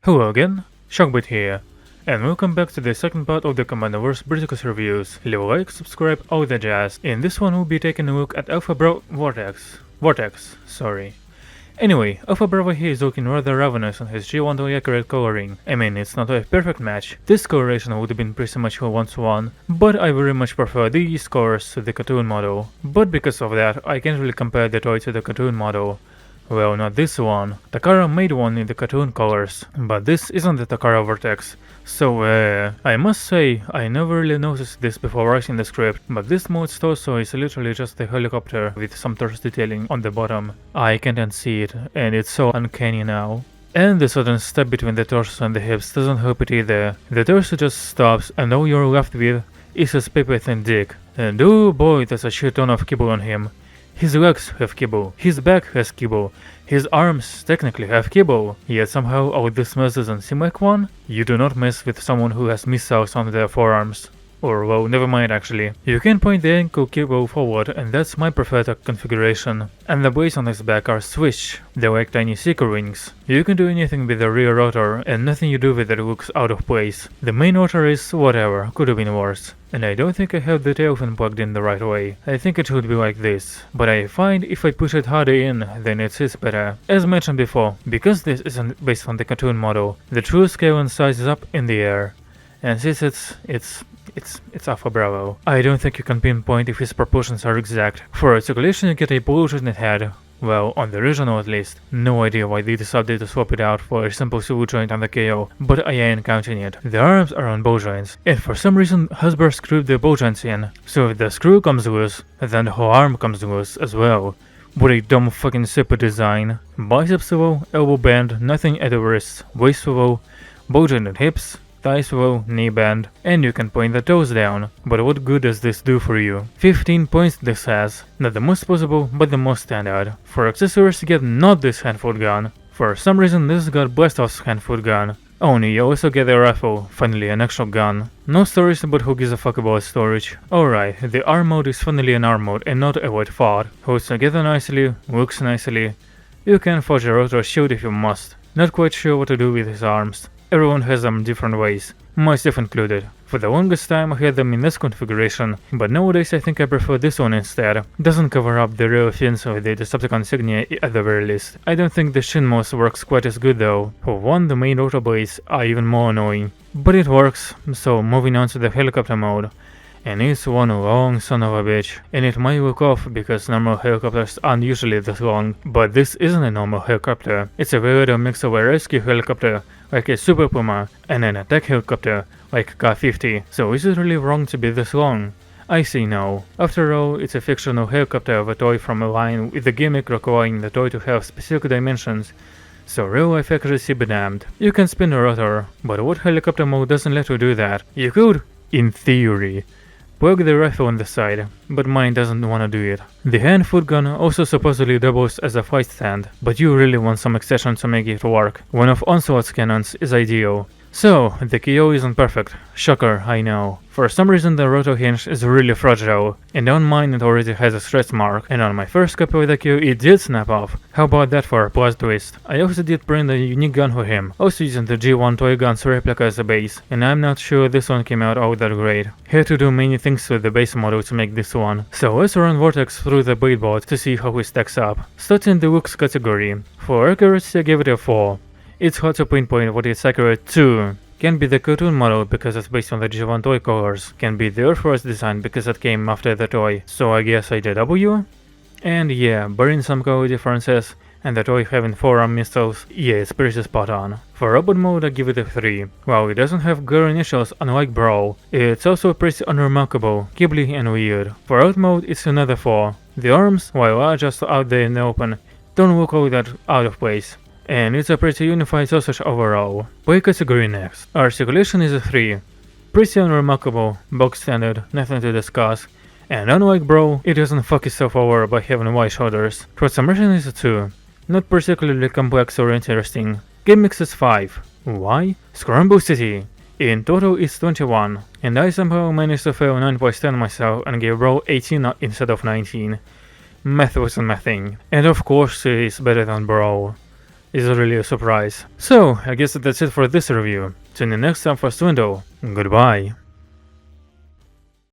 Hello again, Shockbit here, and welcome back to the second part of the Commandoverse Briticus reviews. Leave a like, subscribe, all the jazz. In this one we'll be taking a look at Alpha Bro Vortex, sorry. Anyway, Alpha Bravo here is looking rather ravenous on his G1 accurate coloring. I mean, it's not a perfect match. This coloration would have been pretty much a 1-to-1, but I very much prefer these colors to the cartoon model. But because of that, I can't really compare the toy to the cartoon model. Well, not this one. Takara made one in the cartoon colors, but this isn't the Takara Vortex. So, I must say, I never really noticed this before writing the script, but this mode's torso is literally just a helicopter with some torso detailing on the bottom. I can't unsee it, and it's so uncanny now. And the sudden step between the torso and the hips doesn't help it either. The torso just stops, and all you're left with is his paper thin dick. And oh boy, there's a shit ton of kibble on him. His legs have kibble, his back has kibble, his arms technically have kibble, yet somehow all this mess doesn't seem like one? You do not mess with someone who has missiles on their forearms. Or well, never mind actually. You can point the ankle kibble forward, and that's my preferred configuration. And the blades on his back are switched, they're like tiny seeker wings. You can do anything with the rear rotor, and nothing you do with it looks out of place. The main rotor is whatever, could have been worse. And I don't think I have the tail fin plugged in the right way. I think it should be like this. But I find if I push it harder in, then it sits better. As mentioned before, because this isn't based on the cartoon model, the true scale and size is up in the air. And since it's Alpha Bravo, I don't think you can pinpoint if his proportions are exact. For articulation you get a blue-jointed head. Well, on the original at least. No idea why they decided to swap it out for a simple swivel joint on the KO, but I ain't counting it. The arms are on ball joints, and for some reason Hasbro screwed the ball joints in. So if the screw comes loose, then the whole arm comes loose as well. What a dumb fucking super design. Bicep swivel, elbow band, nothing at the wrist, waist swivel, ball jointed hips, thigh swivel, knee bend, and you can point the toes down. But what good does this do for you? 15 points this has. Not the most possible, but the most standard. For accessories you get not this handfoot gun. For some reason this got Blastoff's handfoot gun. Only you also get a rifle, finally an actual gun. No stories about who gives a fuck about storage. Alright, the arm mode is finally an arm mode and not a white fart. Holds together nicely, looks nicely. You can forge a rotor shield if you must. Not quite sure what to do with his arms. Everyone has them different ways, myself included. For the longest time I had them in this configuration, but nowadays I think I prefer this one instead. Doesn't cover up the real fins with the Decepticon insignia at the very least. I don't think the shin mouse works quite as good though. For one, the main rotor blades are even more annoying. But it works, so moving on to the helicopter mode. And it's one long son of a bitch, and it might look off because normal helicopters aren't usually this long, but this isn't a normal helicopter. It's a weird mix of a rescue helicopter, like a Super Puma, and an attack helicopter, like K-50, so is it really wrong to be this long? I say no. After all, it's a fictional helicopter of a toy from a line with the gimmick requiring the toy to have specific dimensions, so real life accuracy be damned. You can spin a rotor, but what helicopter mode doesn't let you do that? You could, in theory, plug the rifle on the side, but mine doesn't wanna do it. The hand-foot gun also supposedly doubles as a flight stand, but you really want some extension to make it work. One of Onslaught's cannons is ideal. So, the KO isn't perfect. Shocker, I know. For some reason the rotor hinge is really fragile, and on mine it already has a stretch mark, and on my first copy of the KO it did snap off. How about that for a plot twist? I also did print a unique gun for him, also using the G1 Toy Guns replica as a base, and I'm not sure this one came out all that great. Had to do many things with the base model to make this one. So let's run Vortex through the blade board to see how he stacks up. Starting in the looks category. For accuracy I gave it a 4. It's hard to pinpoint what it's accurate to. Can be the cartoon model because it's based on the G1 toy colors. Can be the Earthrise design because it came after the toy. So I guess I did W? And yeah, barring some color differences, and the toy having forearm missiles, yeah, it's pretty spot on. For robot mode I give it a 3. While it doesn't have girl initials unlike Brawl, it's also pretty unremarkable, gibbly and weird. For out mode it's another 4. The arms, while are just out there in the open, don't look all that out of place. And it's a pretty unified sausage overall. Play category next. Articulation is a 3. Pretty unremarkable, box standard, nothing to discuss. And unlike Bro, it doesn't fuck itself over by having wide shoulders. Transformation is a 2. Not particularly complex or interesting. Game mix is 5. Why? Scramble City. In total it's 21. And I somehow managed to fail 9.10 myself and gave Bro 18 instead of 19. Math wasn't my thing. And of course it's better than Bro. is really a surprise. So, I guess that's it for this review. Tune in next time for Swindle. Goodbye.